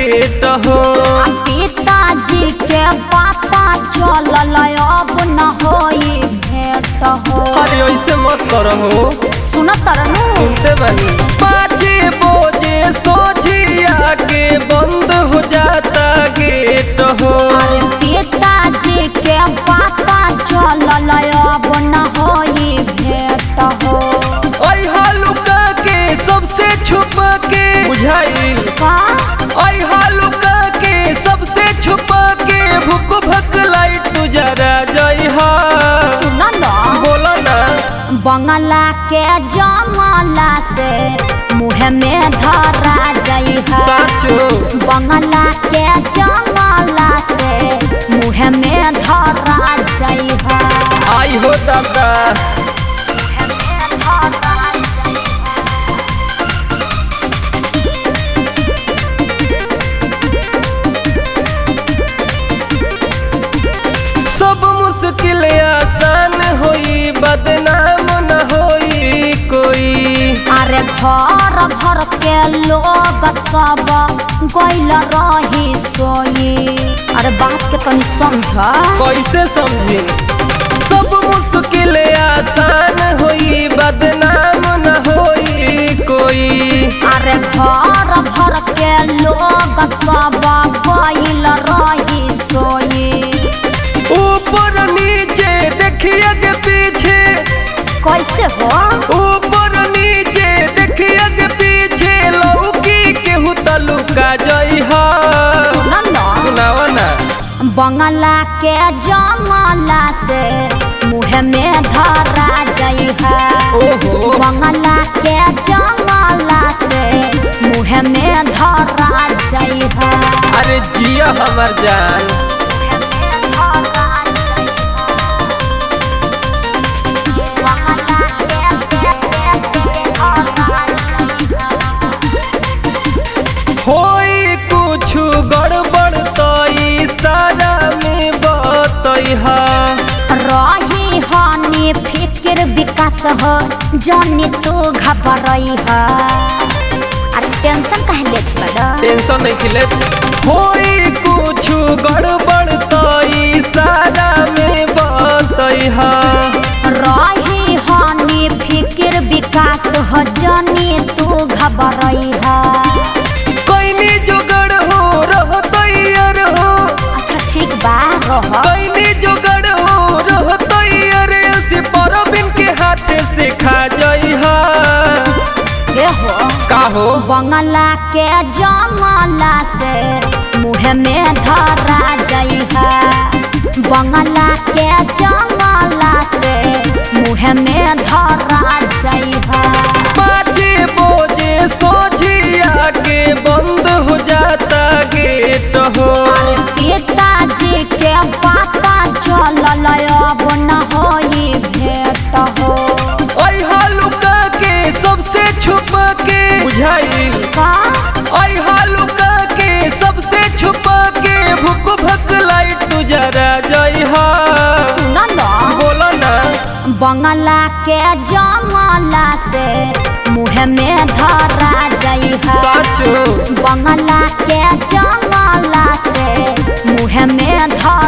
Gate हो। पिताजी के पता चलल अब न होई भेंट हो। अरे ऐसे मत करो, सुनत रहनु सुनते बनी। 5 बजे सोझिया के बंद हो जाता गेट हो। पिताजी के पता चलल अब न होई भेंट हो। लुका के सबसे छुप के बुझाइल लुका के सबसे छुप के भुक भक लाइट तू जरा जइहा। बोला ना बंगला के जंगला से मुँह में धरा जइहा। बंगला के जंगला से मुँह में धरा जइहा। आई हो दादा सब मुश्किल आसान होई, बदनाम न होई कोई। अरे घर घर के लोग सब गइल रही सोई। अरे बात के तनी समझ। कैसे समझी? सब मुश्किल आसान होई, बदनाम न होई कोई। अरे घर घर के लोग सब गइल रही सोई। ऊपर नीचे देखिए के पीछे कैसे हो? ऊपर नीचे देखिए के पीछे लौकी केहू तलुका जइहा। सुनावा ना बंगला के जंगला से मुँह में धरा जइहा। बंगला के जंगला से मुँह में धरा जइहा। अरे जिया हमर जान होई कुछ गड़बड़ तो इशारा में बतइहा। रही हानि फिक्र विकास हो जानी तू घबराइहा। अरे टेंशन काहे लेत बड़ा? टेंशन नहीं खिले। होई कुछ गड़बड़ तो इशारा में बतइहा। रही हानि फिक्र विकास हो जानी तू घबराइहा। कैनी जुगड़ हो रहो तैयार हो। अच्छा ठीक बा रह। कैनी जुगड़ हो रहो तैयार से परबिन के हाथ से खा जइहा। ए हो का हो? बंगला के जंगला से मुँह में धरा जइहा। बंगला के जंगला से मुँह में धरा जइहा। 5 बजे सोझिया के बंद हो जाता गेट हो। पिताजी के पता चलल अब न होई भेंट हो। लुका के सबसे छुप के बुझाइल लुका के सबसे छुप के भुक भक लाइट तू जरा जइहा। बोला ना बंगला के जंगला से मुँह में धरा जइहा। बंगला के जंगला से मुँह में धरा